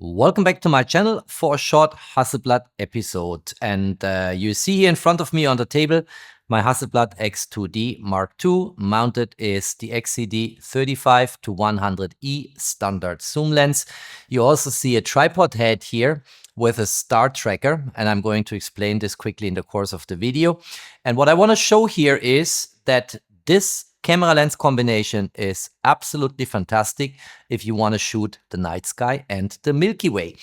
Welcome back to my channel for a short Hasselblad episode. And you see here in front of me on the table my Hasselblad X2D Mark II. Mounted is the XCD 35-100E standard zoom lens. You also see a tripod head here with a star tracker, and I'm going to explain this quickly in the course of the video. And what I want to show here is that this camera lens combination is absolutely fantastic if you want to shoot the night sky and the Milky Way.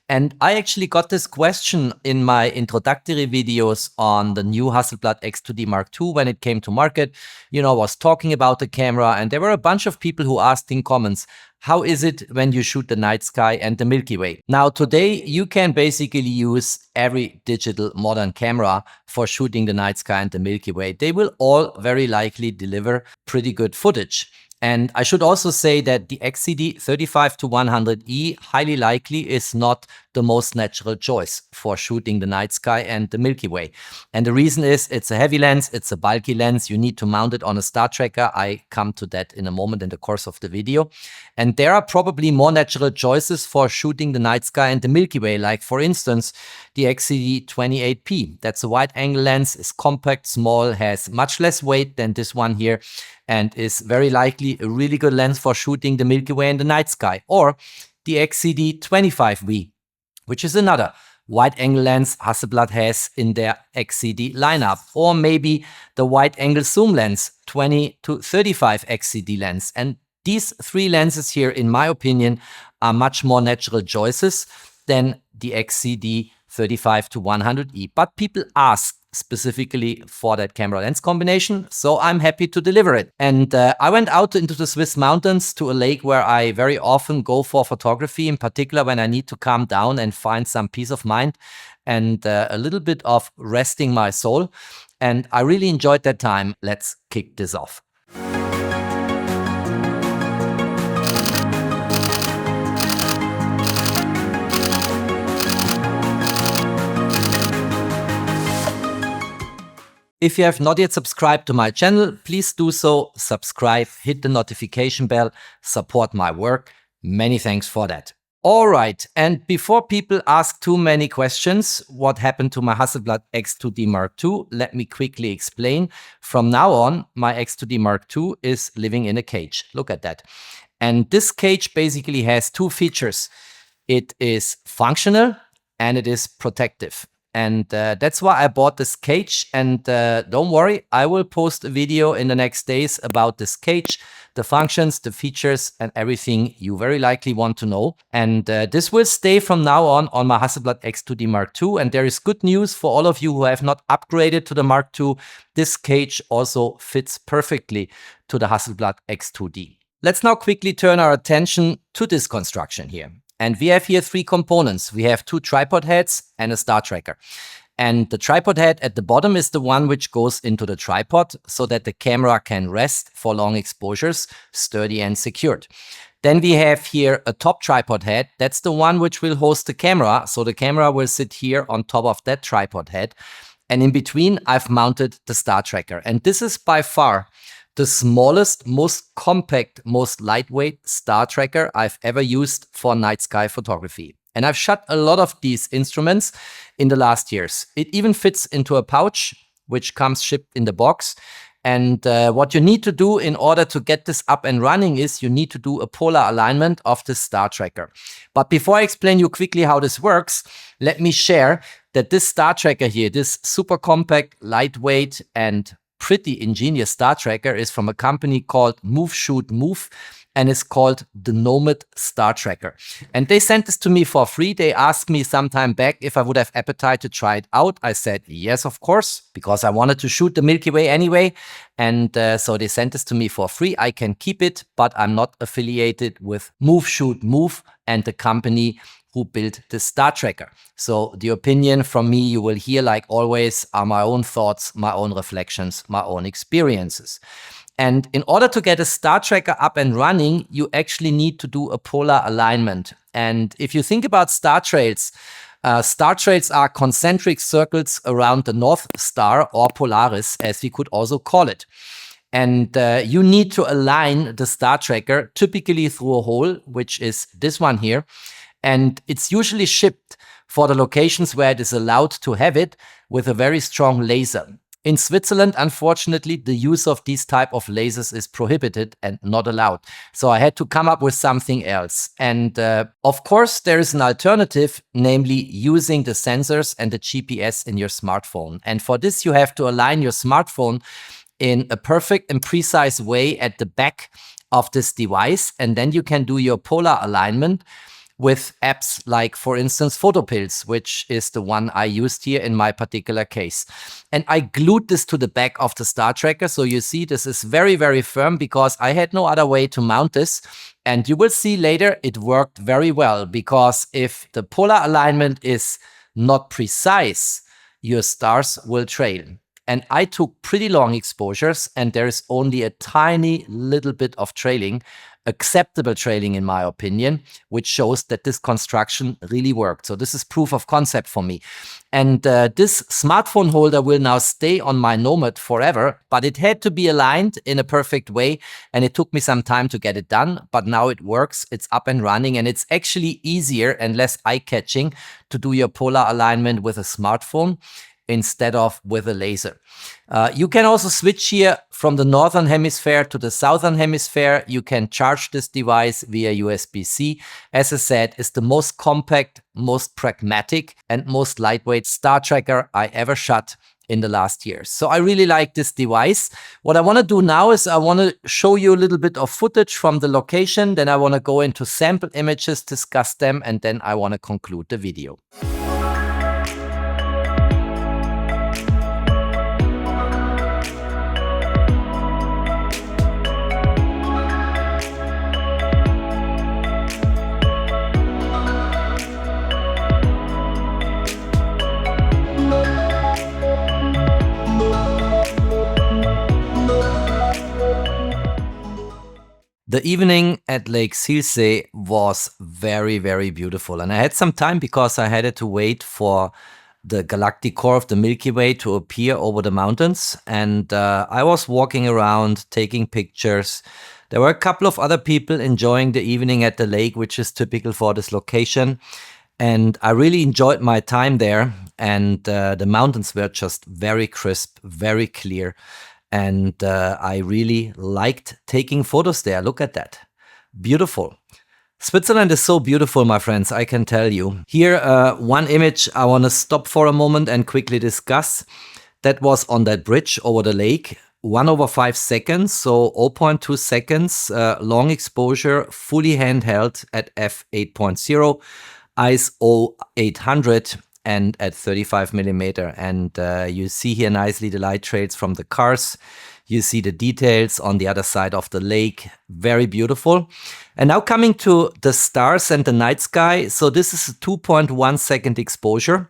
And I actually got this question in my introductory videos on the new Hasselblad X2D Mark II when it came to market. You know, I was talking about the camera, and there were a bunch of people who asked in comments, how is it when you shoot the night sky and the Milky Way? Now, today you can basically use every digital modern camera for shooting the night sky and the Milky Way. They will all very likely deliver pretty good footage. And I should also say that the XCD 35-100E highly likely is not the most natural choice for shooting the night sky and the Milky Way. And the reason is it's a heavy lens, it's a bulky lens, you need to mount it on a star tracker. I come to that in a moment in the course of the video. And there are probably more natural choices for shooting the night sky and the Milky Way, like for instance, the XCD 28P. That's a wide angle lens, is compact, small, has much less weight than this one here, and is very likely a really good lens for shooting the Milky Way and the night sky. Or the XCD 25V, which is another wide-angle lens Hasselblad has in their XCD lineup. Or maybe the wide-angle zoom lens 20-35 XCD lens. And these three lenses here, in my opinion, are much more natural choices than the XCD 35-100E. But people ask specifically for that camera lens combination, so I'm happy to deliver it. And I went out into the Swiss mountains to a lake where I very often go for photography, in particular when I need to calm down and find some peace of mind and a little bit of resting my soul. And I really enjoyed that time. Let's kick this off. If you have not yet subscribed to my channel, please do so. Subscribe, hit the notification bell, support my work. Many thanks for that. All right, and before people ask too many questions, what happened to my Hasselblad X2D Mark II, let me quickly explain. From now on, my X2D Mark II is living in a cage. Look at that. And this cage basically has two features. It is functional and it is protective. And that's why I bought this cage. And don't worry, I will post a video in the next days about this cage, the functions, the features, and everything you very likely want to know. And this will stay from now on my Hasselblad X2D Mark II. And there is good news for all of you who have not upgraded to the Mark II. This cage also fits perfectly to the Hasselblad X2D. Let's now quickly turn our attention to this construction here. And we have here three components. We have two tripod heads and a star tracker. And the tripod head at the bottom is the one which goes into the tripod so that the camera can rest for long exposures, sturdy and secured. Then we have here a top tripod head. That's the one which will host the camera. So the camera will sit here on top of that tripod head. And in between, I've mounted the star tracker. And this is by far the smallest, most compact, most lightweight star tracker I've ever used for night sky photography. And I've shot a lot of these instruments in the last years. It even fits into a pouch, which comes shipped in the box. And what you need to do in order to get this up and running is you need to do a polar alignment of the star tracker. But before I explain you quickly how this works, let me share that this star tracker here, this super compact, lightweight, and pretty ingenious star tracker is from a company called Move Shoot Move, and is called the Nomad Star Tracker. And they sent this to me for free. They asked me some time back if I would have appetite to try it out. I said yes, of course, because I wanted to shoot the Milky Way anyway. And so they sent this to me for free. I can keep it, but I'm not affiliated with Move Shoot Move and the company who built the star tracker. So the opinion from me you will hear, like always, are my own thoughts, my own reflections, my own experiences. And in order to get a star tracker up and running, you actually need to do a polar alignment. And if you think about star trails are concentric circles around the North Star, or Polaris, as we could also call it. And you need to align the star tracker typically through a hole, which is this one here. And it's usually shipped for the locations where it is allowed to have it with a very strong laser. In Switzerland, unfortunately, the use of these type of lasers is prohibited and not allowed. So I had to come up with something else. And of course, there is an alternative, namely using the sensors and the GPS in your smartphone. And for this, you have to align your smartphone in a perfect and precise way at the back of this device. And then you can do your polar alignment with apps like, for instance, PhotoPills, which is the one I used here in my particular case. And I glued this to the back of the star tracker. So you see this is very, very firm because I had no other way to mount this. And you will see later it worked very well, because if the polar alignment is not precise, your stars will trail. And I took pretty long exposures, and there is only a tiny little bit of trailing, acceptable trailing in my opinion, which shows that this construction really worked. So this is proof of concept for me. And this smartphone holder will now stay on my Nomad forever, but it had to be aligned in a perfect way. And it took me some time to get it done, but now it works, it's up and running, and it's actually easier and less eye-catching to do your polar alignment with a smartphone instead of with a laser. You can also switch here from the northern hemisphere to the southern hemisphere. You can charge this device via USB-C. As I said, it's the most compact, most pragmatic, and most lightweight star tracker I ever shot in the last years. So I really like this device. What I want to do now is I want to show you a little bit of footage from the location. Then I want to go into sample images, discuss them, and then I want to conclude the video. The evening at Lake Silsee was very, very beautiful. And I had some time because I had to wait for the galactic core of the Milky Way to appear over the mountains. And I was walking around, taking pictures. There were a couple of other people enjoying the evening at the lake, which is typical for this location. And I really enjoyed my time there. And the mountains were just very crisp, very clear. And I really liked taking photos there. Look at that. Beautiful. Switzerland is so beautiful, my friends, I can tell you. Here, one image I want to stop for a moment and quickly discuss. That was on that bridge over the lake. 1/5 seconds, so 0.2 seconds, long exposure, fully handheld at f8.0, ISO 800. And at 35mm. And you see here nicely the light trails from the cars. You see the details on the other side of the lake. Very beautiful. And now coming to the stars and the night sky. So this is a 2.1 second exposure.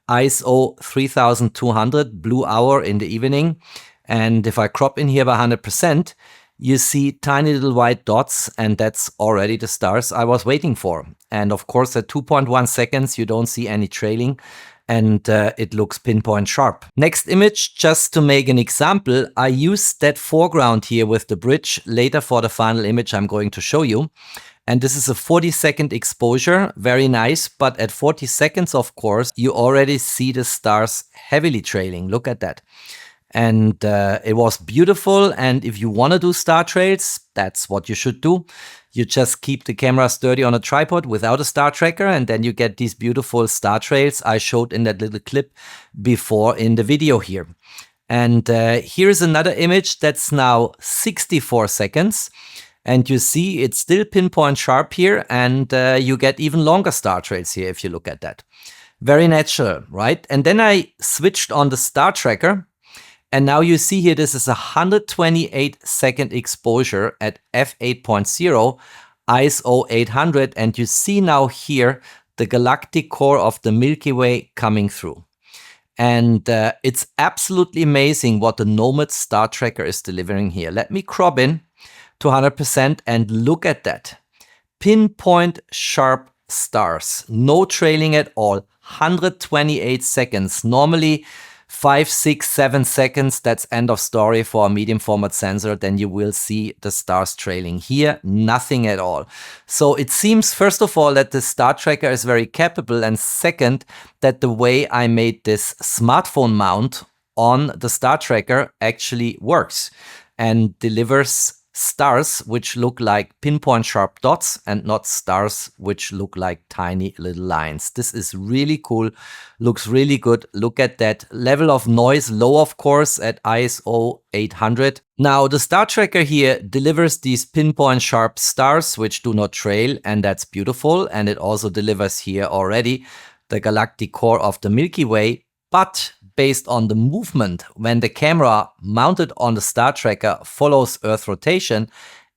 ISO 3200, blue hour in the evening. And if I crop in here by 100%, you see tiny little white dots, and that's already the stars I was waiting for. And of course, at 2.1 seconds, you don't see any trailing, and it looks pinpoint sharp. Next image, just to make an example, I used that foreground here with the bridge later for the final image I'm going to show you. And this is a 40-second exposure, very nice. But at 40 seconds, of course, you already see the stars heavily trailing. Look at that. And it was beautiful. And if you want to do star trails, that's what you should do. You just keep the camera sturdy on a tripod without a star tracker, and then you get these beautiful star trails I showed in that little clip before in the video here. And here's another image that's now 64 seconds. And you see it's still pinpoint sharp here, and you get even longer star trails here if you look at that. Very natural, right? And then I switched on the star tracker. And now you see here, this is a 128-second exposure at f8.0, ISO 800. And you see now here the galactic core of the Milky Way coming through. And it's absolutely amazing what the Nomad star tracker is delivering here. Let me crop in to 100% and look at that. Pinpoint sharp stars, no trailing at all, 128 seconds. Normally, 5, 6, 7 seconds, that's end of story for a medium format sensor, then you will see the stars trailing. Here, nothing at all. So it seems, first of all, that the star tracker is very capable, and second, that the way I made this smartphone mount on the star tracker actually works and delivers stars which look like pinpoint sharp dots and not stars which look like tiny little lines. This is really cool, looks really good. Look at that level of noise, low of course at ISO 800. Now the star tracker here delivers these pinpoint sharp stars which do not trail, and that's beautiful. And it also delivers here already the galactic core of the Milky Way, but based on the movement, when the camera mounted on the star tracker follows Earth rotation,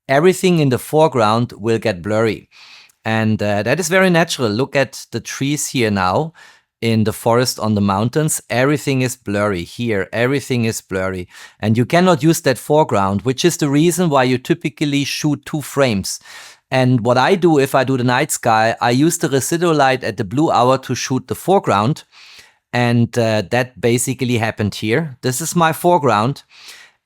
everything in the foreground will get blurry. And that is very natural. Look at the trees here now in the forest on the mountains. Everything is blurry here. Everything is blurry. And you cannot use that foreground, which is the reason why you typically shoot 2 frames. And what I do if I do the night sky, I use the residual light at the blue hour to shoot the foreground. And that basically happened here. This is my foreground.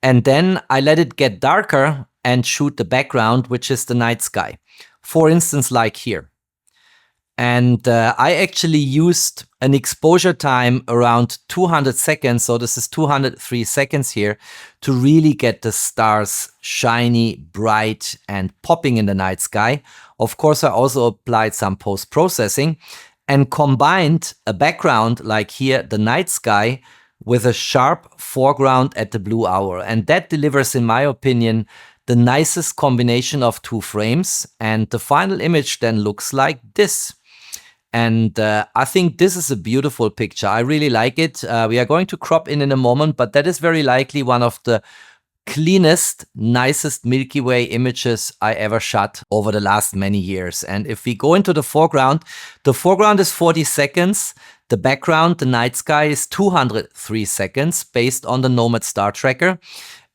And then I let it get darker and shoot the background, which is the night sky. For instance, like here. And I actually used an exposure time around 200 seconds. So this is 203 seconds here to really get the stars shiny, bright, and popping in the night sky. Of course, I also applied some post-processing and combined a background like here, the night sky, with a sharp foreground at the blue hour. And that delivers, in my opinion, the nicest combination of 2 frames. And the final image then looks like this. And I think this is a beautiful picture. I really like it. We are going to crop in a moment, but that is very likely one of the cleanest, nicest Milky Way images I ever shot over the last many years. And if we go into the foreground is 40 seconds. The background, the night sky, is 203 seconds based on the Nomad star tracker.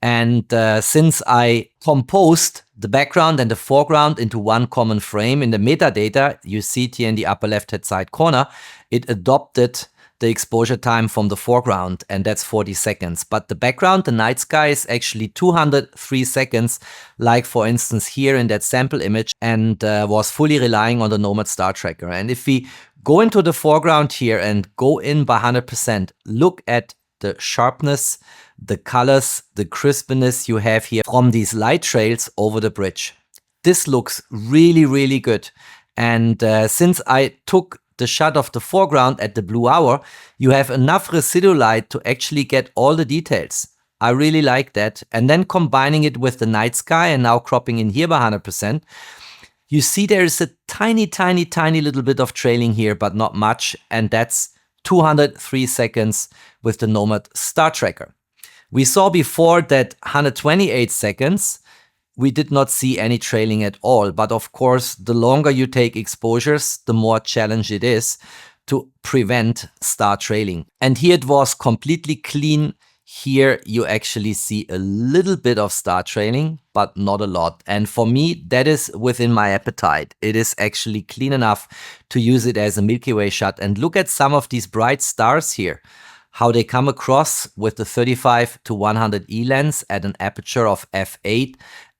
And since I composed the background and the foreground into one common frame in the metadata, you see it here in the upper left-hand side corner, it adopted the exposure time from the foreground, and that's 40 seconds. But the background, the night sky, is actually 203 seconds, like for instance here in that sample image, and was fully relying on the Nomad star tracker. And if we go into the foreground here and go in by 100%, look at the sharpness, the colors, the crispness you have here from these light trails over the bridge. This looks really, really good. And since I took the shot of the foreground at the blue hour, you have enough residual light to actually get all the details. I really like that. And then combining it with the night sky and now cropping in here by 100%, you see there is a tiny, tiny, tiny little bit of trailing here, but not much. And that's 203 seconds with the Nomad star tracker. We saw before that 128 seconds, we did not see any trailing at all. But of course, the longer you take exposures, the more challenge it is to prevent star trailing. And here it was completely clean. Here you actually see a little bit of star trailing, but not a lot. And for me, that is within my appetite. It is actually clean enough to use it as a Milky Way shot. And look at some of these bright stars here, how they come across with the 35-100E lens at an aperture of f8.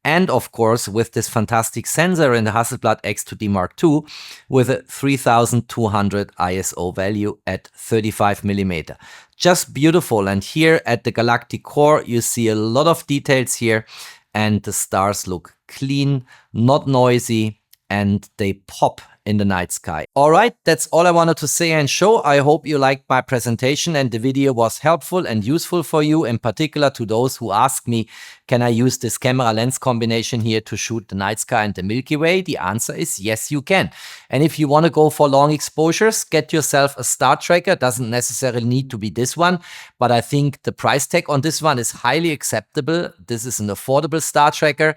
And of course, with this fantastic sensor in the Hasselblad X2D II with a 3200 ISO value at 35mm. Just beautiful. And here at the galactic core, you see a lot of details here, and the stars look clean, not noisy, and they pop in the night sky. All right, that's all I wanted to say and show. I hope you liked my presentation and the video was helpful and useful for you, in particular to those who ask me, can I use this camera lens combination here to shoot the night sky and the Milky Way? The answer is yes, you can. And if you want to go for long exposures, get yourself a star tracker. Doesn't necessarily need to be this one, but I think the price tag on this one is highly acceptable. This is an affordable star tracker.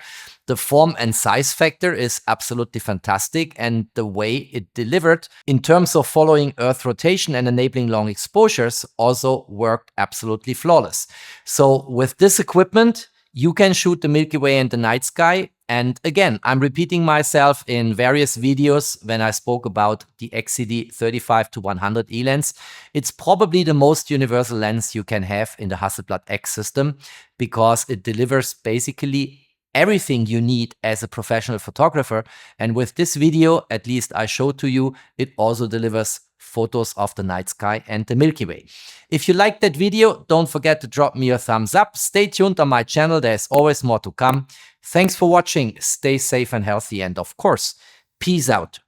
The form and size factor is absolutely fantastic, and the way it delivered in terms of following Earth rotation and enabling long exposures also worked absolutely flawless. So with this equipment, you can shoot the Milky Way and the night sky And again, I'm repeating myself in various videos when I spoke about the XCD 35-100E lens. It's probably the most universal lens you can have in the Hasselblad X system because it delivers basically everything you need as a professional photographer. And with this video, at least I showed to you, it also delivers photos of the night sky and the Milky Way. If you liked that video, don't forget to drop me a thumbs up. Stay tuned on my channel, there's always more to come. Thanks for watching, stay safe and healthy, and of course, peace out.